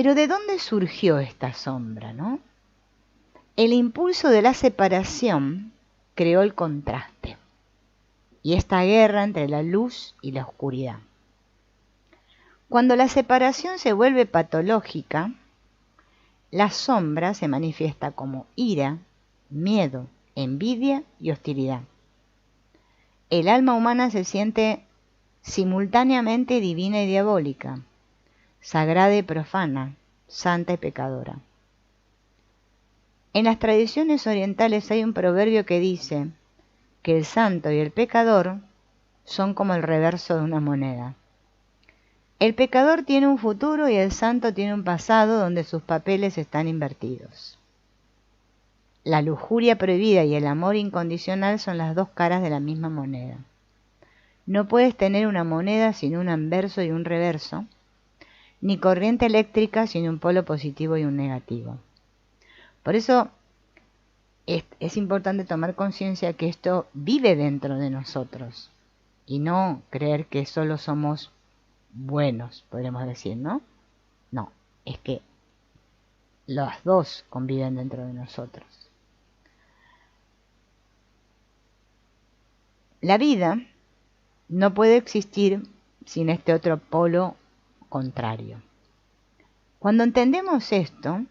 Pero ¿de dónde surgió esta sombra, no? El impulso de la separación creó el contraste y esta guerra entre la luz y la oscuridad. Cuando la separación se vuelve patológica, la sombra se manifiesta como ira, miedo, envidia y hostilidad. El alma humana se siente simultáneamente divina y diabólica, sagrada y profana, santa y pecadora. En las tradiciones orientales hay un proverbio que dice que el santo y el pecador son como el reverso de una moneda. El pecador tiene un futuro y el santo tiene un pasado donde sus papeles están invertidos. La lujuria prohibida y el amor incondicional son las dos caras de la misma moneda. No puedes tener una moneda sin un anverso y un reverso, ni corriente eléctrica sin un polo positivo y un negativo. Por eso es importante tomar conciencia que esto vive dentro de nosotros y no creer que solo somos buenos, podríamos decir, ¿no? No, es que los dos conviven dentro de nosotros. La vida no puede existir sin este otro polo contrario. Cuando entendemos esto,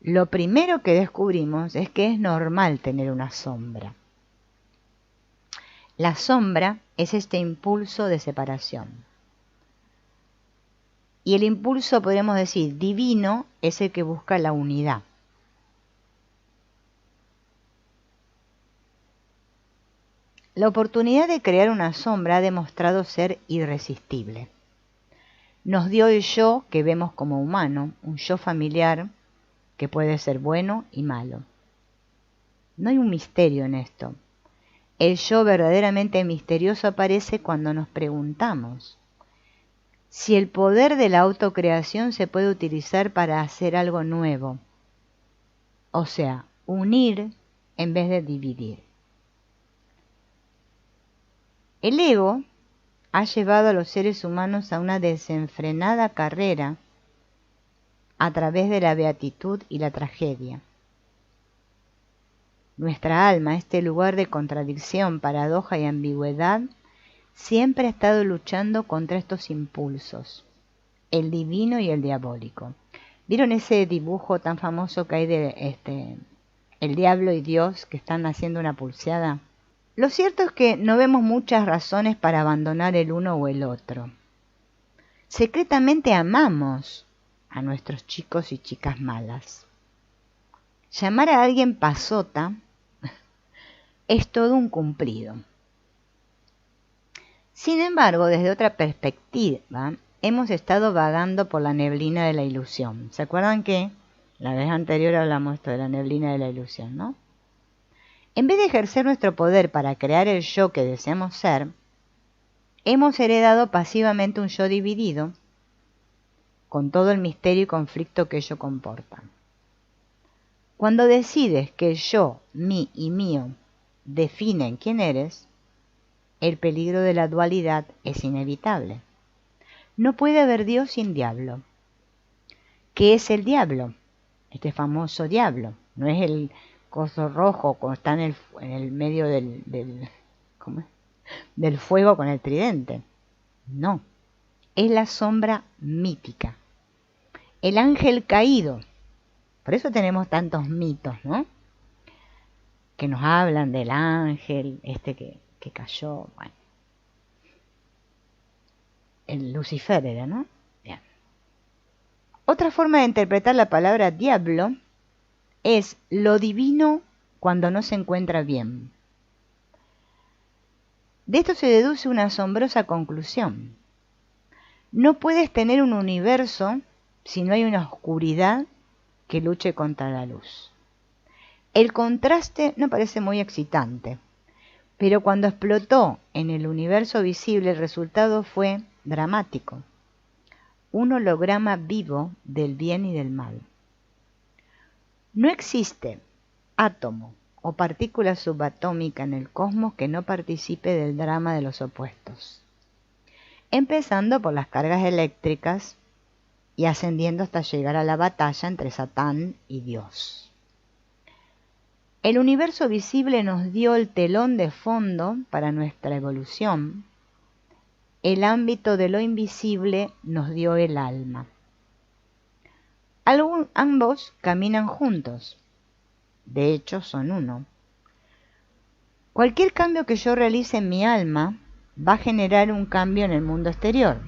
lo primero que descubrimos es que es normal tener una sombra. La sombra es este impulso de separación. Y el impulso, podríamos decir, divino, es el que busca la unidad. La oportunidad de crear una sombra ha demostrado ser irresistible. Nos dio el yo que vemos como humano, un yo familiar que puede ser bueno y malo. No hay un misterio en esto. El yo verdaderamente misterioso aparece cuando nos preguntamos si el poder de la autocreación se puede utilizar para hacer algo nuevo. O sea, unir en vez de dividir. El ego ha llevado a los seres humanos a una desenfrenada carrera a través de la beatitud y la tragedia. Nuestra alma, este lugar de contradicción, paradoja y ambigüedad, siempre ha estado luchando contra estos impulsos, el divino y el diabólico. ¿Vieron ese dibujo tan famoso que hay de el diablo y Dios que están haciendo una pulseada? Lo cierto es que no vemos muchas razones para abandonar el uno o el otro. Secretamente amamos a nuestros chicos y chicas malas. Llamar a alguien pasota es todo un cumplido. Sin embargo, desde otra perspectiva, hemos estado vagando por la neblina de la ilusión. ¿Se acuerdan que la vez anterior hablamos esto de la neblina de la ilusión, no? En vez de ejercer nuestro poder para crear el yo que deseamos ser, hemos heredado pasivamente un yo dividido, con todo el misterio y conflicto que ello comporta. Cuando decides que el yo, mí y mío definen quién eres, el peligro de la dualidad es inevitable. No puede haber Dios sin diablo. ¿Qué es el diablo? Este famoso diablo. No es el coso rojo cuando está en el medio del fuego con el tridente. No. Es la sombra mítica. El ángel caído. Por eso tenemos tantos mitos, ¿no? Que nos hablan del ángel, que cayó, bueno. El Lucifer era, ¿no? Bien. Otra forma de interpretar la palabra diablo es lo divino cuando no se encuentra bien. De esto se deduce una asombrosa conclusión. No puedes tener un universo si no hay una oscuridad que luche contra la luz. El contraste no parece muy excitante, pero cuando explotó en el universo visible el resultado fue dramático. Un holograma vivo del bien y del mal. No existe átomo o partícula subatómica en el cosmos que no participe del drama de los opuestos. Empezando por las cargas eléctricas y ascendiendo hasta llegar a la batalla entre Satán y Dios. El universo visible nos dio el telón de fondo para nuestra evolución. El ámbito de lo invisible nos dio el alma. Ambos caminan juntos. De hecho, son uno. Cualquier cambio que yo realice en mi alma va a generar un cambio en el mundo exterior,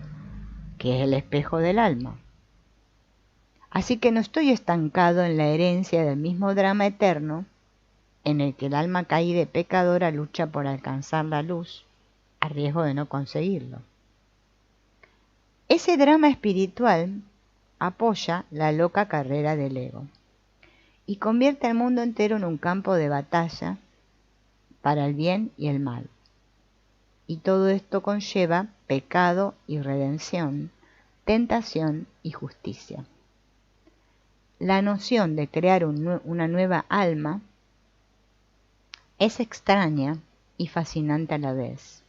que es el espejo del alma. Así que no estoy estancado en la herencia del mismo drama eterno en el que el alma caída y pecadora lucha por alcanzar la luz a riesgo de no conseguirlo. Ese drama espiritual apoya la loca carrera del ego y convierte al mundo entero en un campo de batalla para el bien y el mal. Y todo esto conlleva pecado y redención, tentación y justicia. La noción de crear una nueva alma es extraña y fascinante a la vez.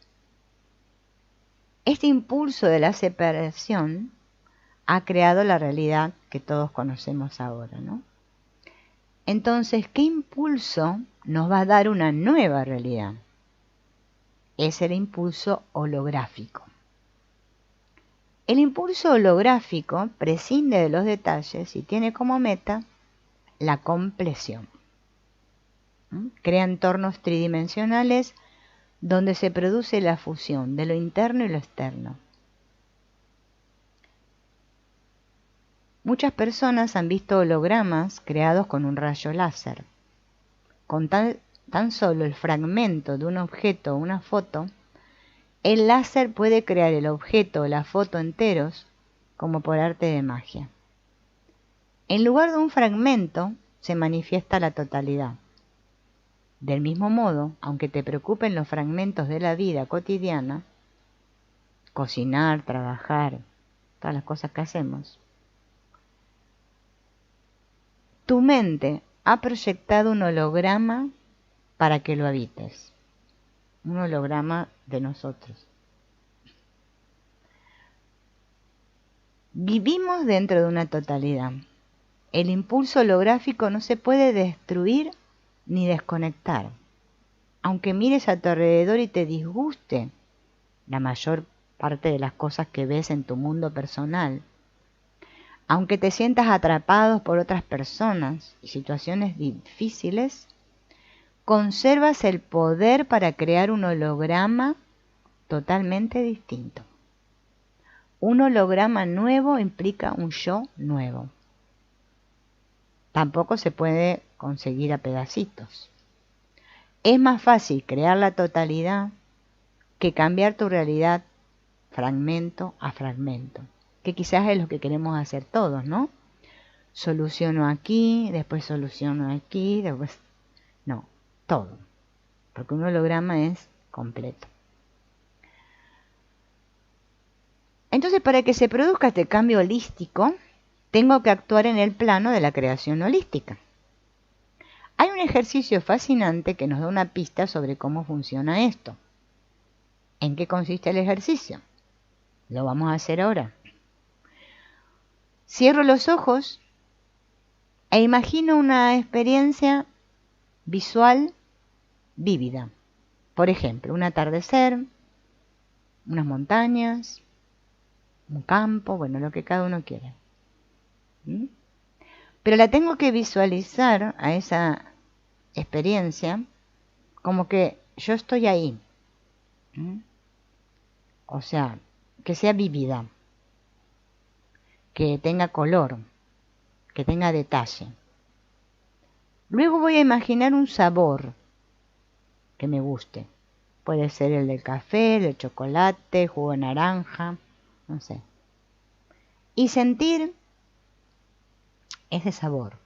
Este impulso de la separación ha creado la realidad que todos conocemos ahora, ¿no? Entonces, ¿qué impulso nos va a dar una nueva realidad? Es el impulso holográfico. El impulso holográfico prescinde de los detalles y tiene como meta la compleción. Crea entornos tridimensionales donde se produce la fusión de lo interno y lo externo. Muchas personas han visto hologramas creados con un rayo láser. Con tan solo el fragmento de un objeto o una foto, el láser puede crear el objeto o la foto enteros como por arte de magia. En lugar de un fragmento, se manifiesta la totalidad. Del mismo modo, aunque te preocupen los fragmentos de la vida cotidiana, cocinar, trabajar, todas las cosas que hacemos, tu mente ha proyectado un holograma para que lo habites. Un holograma de nosotros. Vivimos dentro de una totalidad. El impulso holográfico no se puede destruir ni desconectar. Aunque mires a tu alrededor y te disguste la mayor parte de las cosas que ves en tu mundo personal, aunque te sientas atrapado por otras personas y situaciones difíciles, conservas el poder para crear un holograma totalmente distinto. Un holograma nuevo implica un yo nuevo. Tampoco se puede conseguir a pedacitos. Es más fácil crear la totalidad que cambiar tu realidad fragmento a fragmento, que quizás es lo que queremos hacer todos, ¿no? Soluciono aquí, después soluciono aquí, después... No, todo, porque un holograma es completo. Entonces, para que se produzca este cambio holístico, tengo que actuar en el plano de la creación holística. Hay un ejercicio fascinante que nos da una pista sobre cómo funciona esto. ¿En qué consiste el ejercicio? Lo vamos a hacer ahora. Cierro los ojos e imagino una experiencia visual vívida. Por ejemplo, un atardecer, unas montañas, un campo, bueno, lo que cada uno quiera. Pero la tengo que visualizar a esa experiencia como que yo estoy ahí. O sea, que sea vívida, que tenga color, que tenga detalle. Luego voy a imaginar un sabor que me guste. Puede ser el del café, el del chocolate, jugo de naranja, no sé. Y sentir ese sabor.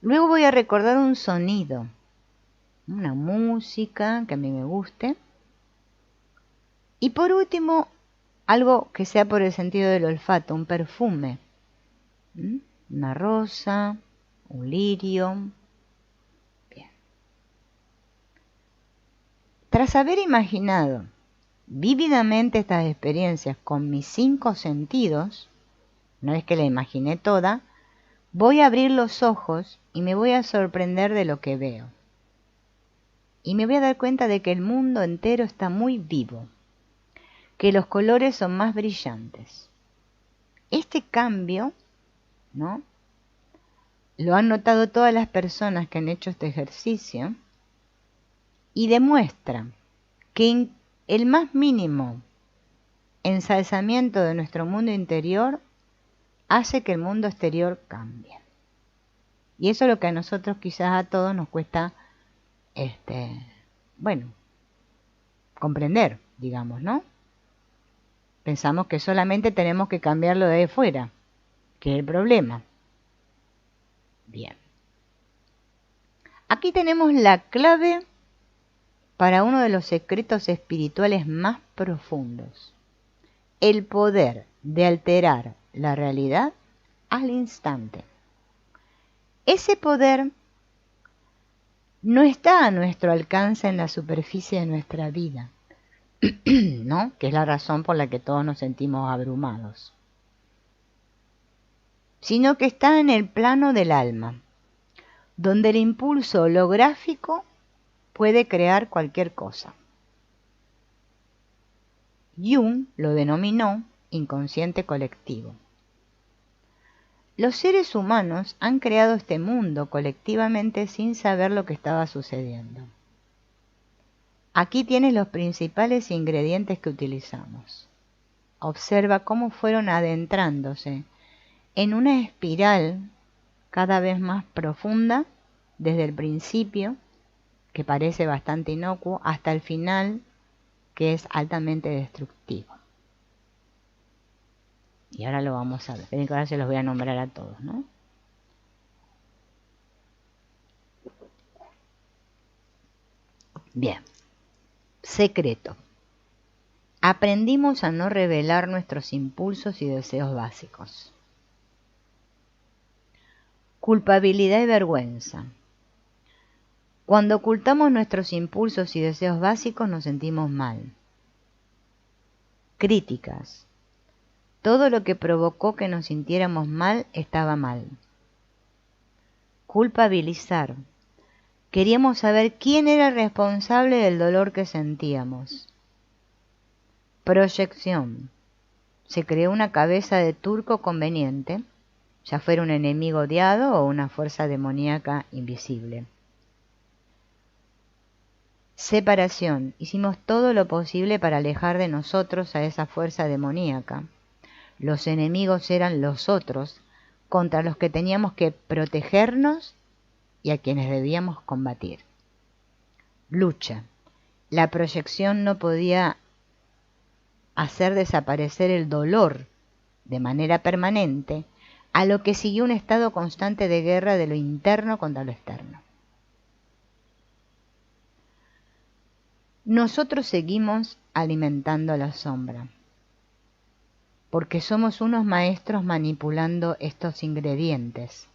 Luego voy a recordar un sonido, una música que a mí me guste. Y por último, algo que sea por el sentido del olfato, un perfume. Una rosa, un lirio. Bien. Tras haber imaginado vívidamente estas experiencias con mis 5 sentidos, una vez que la imaginé toda, voy a abrir los ojos y me voy a sorprender de lo que veo. Y me voy a dar cuenta de que el mundo entero está muy vivo, que los colores son más brillantes. Este cambio, ¿no?, lo han notado todas las personas que han hecho este ejercicio y demuestra que en el más mínimo ensalzamiento de nuestro mundo interior hace que el mundo exterior cambie. Y eso es lo que a nosotros quizás a todos nos cuesta, comprender, digamos, ¿no? Pensamos que solamente tenemos que cambiarlo de afuera, que es el problema. Bien. Aquí tenemos la clave para uno de los secretos espirituales más profundos. El poder de alterar la realidad al instante. Ese poder no está a nuestro alcance en la superficie de nuestra vida, ¿no?, que es la razón por la que todos nos sentimos abrumados, sino que está en el plano del alma, donde el impulso holográfico puede crear cualquier cosa. Jung lo denominó inconsciente colectivo. Los seres humanos han creado este mundo colectivamente sin saber lo que estaba sucediendo. Aquí tienes los principales ingredientes que utilizamos. Observa cómo fueron adentrándose en una espiral cada vez más profunda desde el principio, que parece bastante inocuo, hasta el final, que es altamente destructivo. Y ahora lo vamos a ver. Esperen que ahora se los voy a nombrar a todos, ¿no? Bien. Secreto. Aprendimos a no revelar nuestros impulsos y deseos básicos. Culpabilidad y vergüenza. Cuando ocultamos nuestros impulsos y deseos básicos nos sentimos mal. Críticas. Todo lo que provocó que nos sintiéramos mal estaba mal. Culpabilizar. Queríamos saber quién era el responsable del dolor que sentíamos. Proyección. Se creó una cabeza de turco conveniente, ya fuera un enemigo odiado o una fuerza demoníaca invisible. Separación. Hicimos todo lo posible para alejar de nosotros a esa fuerza demoníaca. Los enemigos eran los otros, contra los que teníamos que protegernos y a quienes debíamos combatir. Lucha. La proyección no podía hacer desaparecer el dolor de manera permanente, a lo que siguió un estado constante de guerra de lo interno contra lo externo. Nosotros seguimos alimentando la sombra, porque somos unos maestros manipulando estos ingredientes,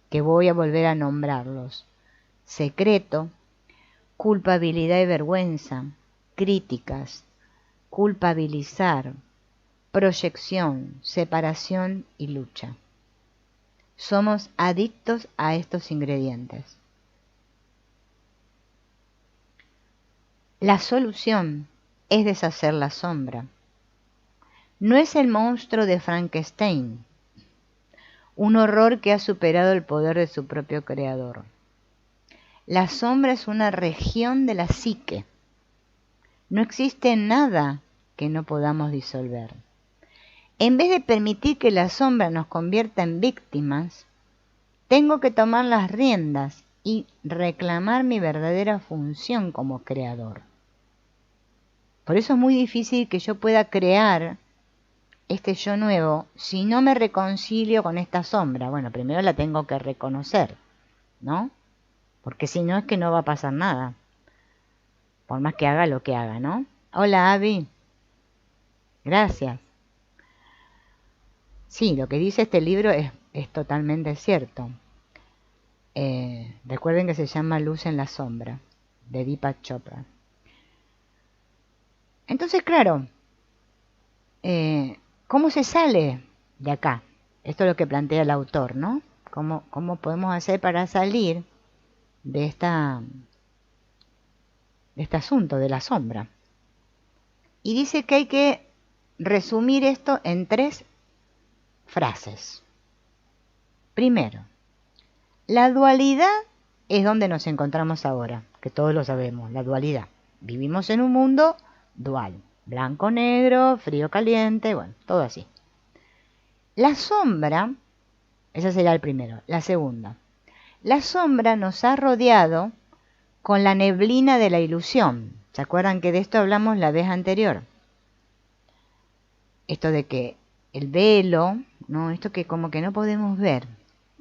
que voy a volver a nombrarlos: secreto, culpabilidad y vergüenza, críticas, culpabilizar, proyección, separación y lucha. Somos adictos a estos ingredientes. La solución es deshacer la sombra. No es el monstruo de Frankenstein, un horror que ha superado el poder de su propio creador. La sombra es una región de la psique. No existe nada que no podamos disolver. En vez de permitir que la sombra nos convierta en víctimas, tengo que tomar las riendas y reclamar mi verdadera función como creador. Por eso es muy difícil que yo pueda crear este yo nuevo si no me reconcilio con esta sombra. Bueno, primero la tengo que reconocer, ¿no? Porque si no es que no va a pasar nada, por más que haga lo que haga, ¿no? Hola, Abby. Gracias. Sí, lo que dice este libro es totalmente cierto. Recuerden que se llama Luz en la sombra, de Deepak Chopra. Entonces, claro, ¿cómo se sale de acá? Esto es lo que plantea el autor, ¿no? ¿Cómo podemos hacer para salir de este asunto de la sombra? Y dice que hay que resumir esto en 3 frases. Primero, la dualidad es donde nos encontramos ahora, que todos lo sabemos, la dualidad. Vivimos en un mundo dual, blanco, negro, frío, caliente, bueno, todo así. La sombra, esa sería el primero. La segunda, la sombra nos ha rodeado con la neblina de la ilusión. ¿Se acuerdan que de esto hablamos la vez anterior? Esto de que el velo, ¿no? Esto que como que no podemos ver,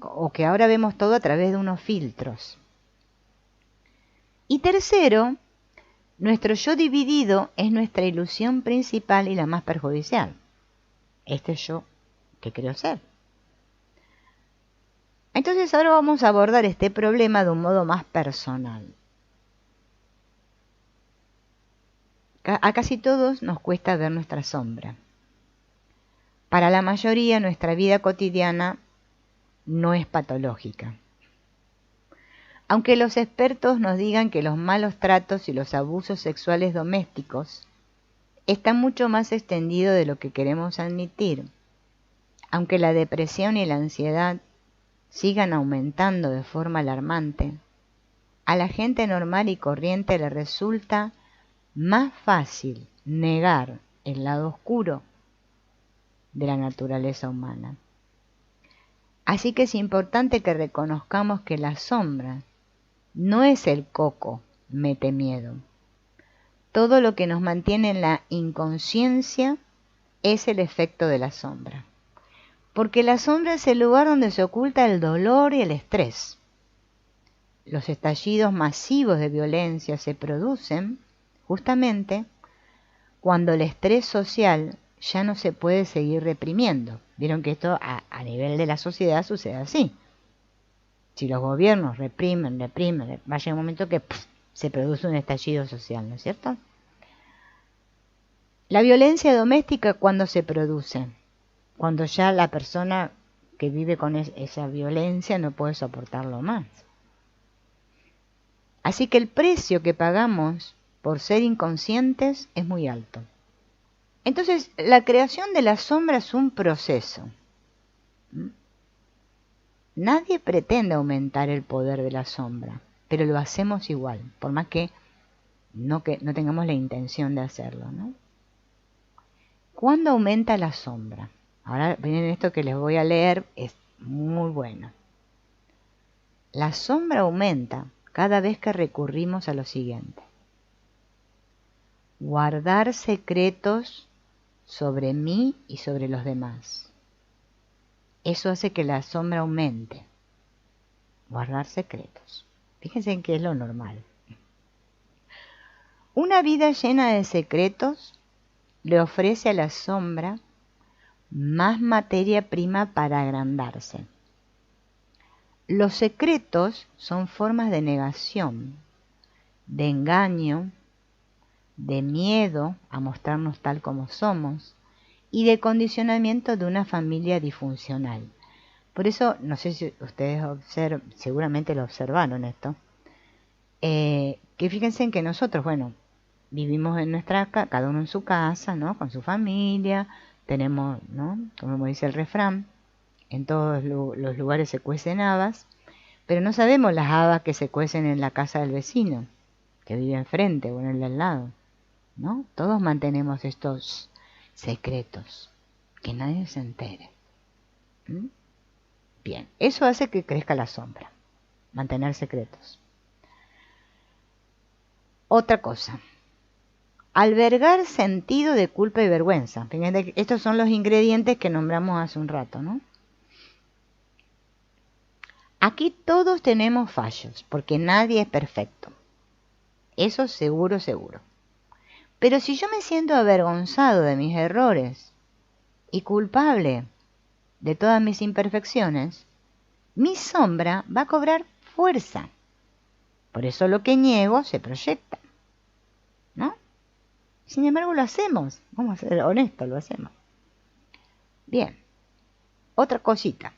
o que ahora vemos todo a través de unos filtros. Y tercero, nuestro yo dividido es nuestra ilusión principal y la más perjudicial. Este yo que creo ser. Entonces ahora vamos a abordar este problema de un modo más personal. A casi todos nos cuesta ver nuestra sombra. Para la mayoría nuestra vida cotidiana no es patológica. Aunque los expertos nos digan que los malos tratos y los abusos sexuales domésticos están mucho más extendidos de lo que queremos admitir, aunque la depresión y la ansiedad sigan aumentando de forma alarmante, a la gente normal y corriente le resulta más fácil negar el lado oscuro de la naturaleza humana. Así que es importante que reconozcamos que la sombra no es el coco mete miedo. Todo lo que nos mantiene en la inconsciencia es el efecto de la sombra. Porque la sombra es el lugar donde se oculta el dolor y el estrés. Los estallidos masivos de violencia se producen justamente cuando el estrés social ya no se puede seguir reprimiendo. Vieron que esto a nivel de la sociedad sucede así. Si los gobiernos reprimen, va a llegar un momento que se produce un estallido social, ¿no es cierto? La violencia doméstica, ¿cuándo se produce? Cuando ya la persona que vive con esa violencia no puede soportarlo más. Así que el precio que pagamos por ser inconscientes es muy alto. Entonces, la creación de la sombra es un proceso. Nadie pretende aumentar el poder de la sombra, pero lo hacemos igual, por más que no tengamos la intención de hacerlo, ¿no? ¿Cuándo aumenta la sombra? Ahora miren esto que les voy a leer, es muy bueno. La sombra aumenta cada vez que recurrimos a lo siguiente: guardar secretos sobre mí y sobre los demás. Eso hace que la sombra aumente. Guardar secretos. Fíjense en qué es lo normal. Una vida llena de secretos le ofrece a la sombra más materia prima para agrandarse. Los secretos son formas de negación, de engaño, de miedo a mostrarnos tal como somos y de condicionamiento de una familia disfuncional. Por eso, no sé si ustedes seguramente lo observaron esto, que fíjense en que nosotros, bueno, vivimos en cada uno en su casa, ¿no? Con su familia, tenemos, ¿no? Como dice el refrán, en todos los lugares se cuecen habas, pero no sabemos las habas que se cuecen en la casa del vecino, que vive enfrente o en el de al lado, ¿no? Todos mantenemos estos secretos, que nadie se entere. Bien, eso hace que crezca la sombra, mantener secretos. Otra cosa, albergar sentido de culpa y vergüenza. Fíjense, estos son los ingredientes que nombramos hace un rato, ¿no? Aquí todos tenemos fallos, porque nadie es perfecto. Eso seguro, seguro. Pero si yo me siento avergonzado de mis errores y culpable de todas mis imperfecciones, mi sombra va a cobrar fuerza. Por eso lo que niego se proyecta, ¿no? Sin embargo, lo hacemos. Vamos a ser honestos, lo hacemos. Bien. otra cosita.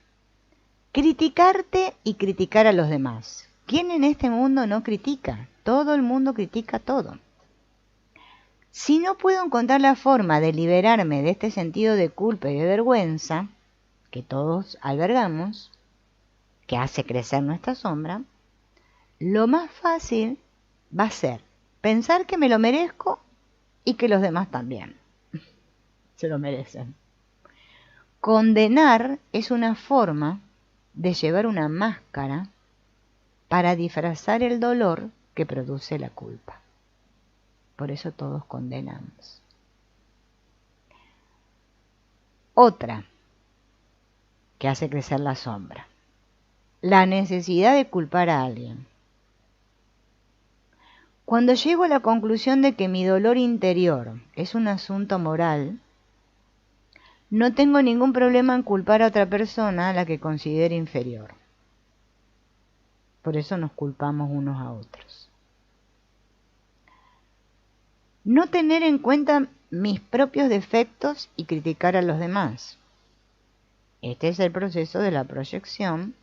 Criticarte y criticar a los demás. ¿Quién en este mundo no critica? Todo el mundo critica todo. Si no puedo encontrar la forma de liberarme de este sentido de culpa y de vergüenza que todos albergamos, que hace crecer nuestra sombra, lo más fácil va a ser pensar que me lo merezco y que los demás también se lo merecen. Condenar es una forma de llevar una máscara para disfrazar el dolor que produce la culpa. Por eso todos condenamos. Otra que hace crecer la sombra: la necesidad de culpar a alguien. Cuando llego a la conclusión de que mi dolor interior es un asunto moral, no tengo ningún problema en culpar a otra persona a la que considere inferior. Por eso nos culpamos unos a otros. No tener en cuenta mis propios defectos y criticar a los demás. Este es el proceso de la proyección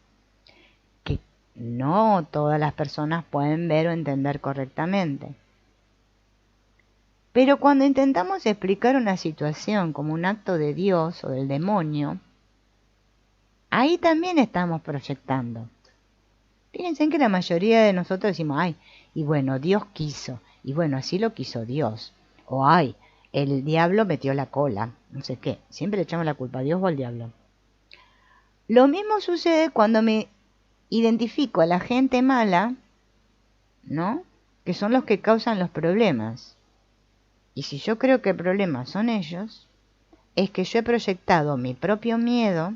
que no todas las personas pueden ver o entender correctamente. Pero cuando intentamos explicar una situación como un acto de Dios o del demonio, ahí también estamos proyectando. Fíjense que la mayoría de nosotros decimos, ay, y bueno, Dios quiso, y bueno, así lo quiso Dios. O ay, el diablo metió la cola, no sé qué. Siempre le echamos la culpa a Dios o al diablo. Lo mismo sucede cuando me identifico a la gente mala, ¿no? Que son los que causan los problemas. Y si yo creo que el problema son ellos, es que yo he proyectado mi propio miedo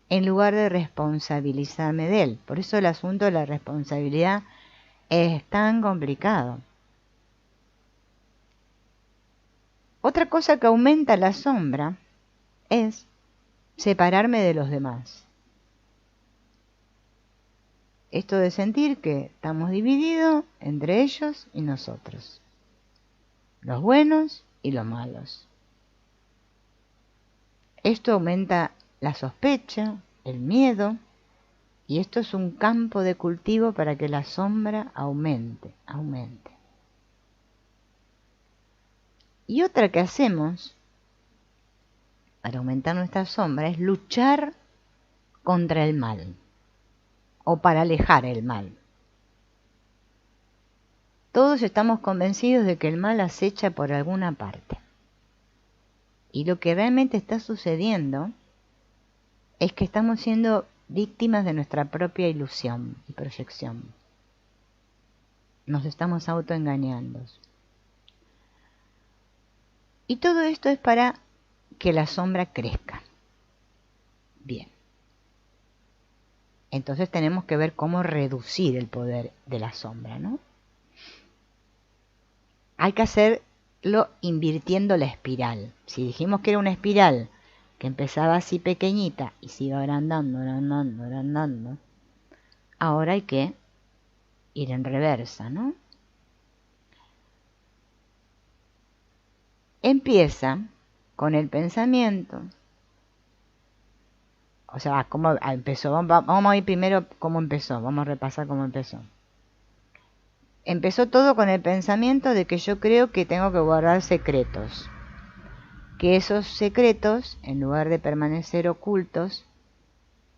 en lugar de responsabilizarme de él. Por eso el asunto de la responsabilidad es tan complicado. Otra cosa que aumenta la sombra es separarme de los demás. Esto de sentir que estamos divididos entre ellos y nosotros, los buenos y los malos. Esto aumenta la sospecha, el miedo, y esto es un campo de cultivo para que la sombra aumente. Y otra que hacemos para aumentar nuestra sombra es luchar contra el mal o para alejar el mal. Todos estamos convencidos de que el mal acecha por alguna parte. Y lo que realmente está sucediendo es que estamos siendo víctimas de nuestra propia ilusión y proyección. Nos estamos autoengañando. Y todo esto es para que la sombra crezca. Bien. Entonces tenemos que ver cómo reducir el poder de la sombra, ¿no? Hay que hacerlo invirtiendo la espiral. Si dijimos que era una espiral que empezaba así pequeñita y se iba agrandando, ahora hay que ir en reversa, ¿no? Empieza con el pensamiento. O sea, ¿cómo empezó? Vamos a ir primero cómo empezó, vamos a repasar cómo empezó. Empezó todo con el pensamiento de que yo creo que tengo que guardar secretos. Que esos secretos, en lugar de permanecer ocultos,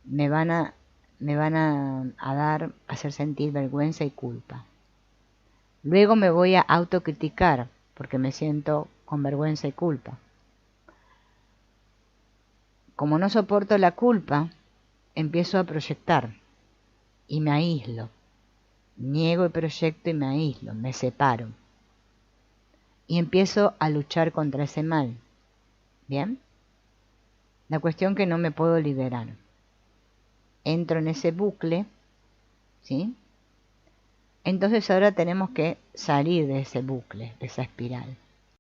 me van a hacer sentir vergüenza y culpa. Luego me voy a autocriticar porque me siento con vergüenza y culpa. Como no soporto la culpa, empiezo a proyectar y me aíslo. Niego y proyecto y me aíslo, me separo. Y empiezo a luchar contra ese mal. ¿Bien? La cuestión que no me puedo liberar. Entro en ese bucle, ¿sí? Entonces ahora tenemos que salir de ese bucle, de esa espiral.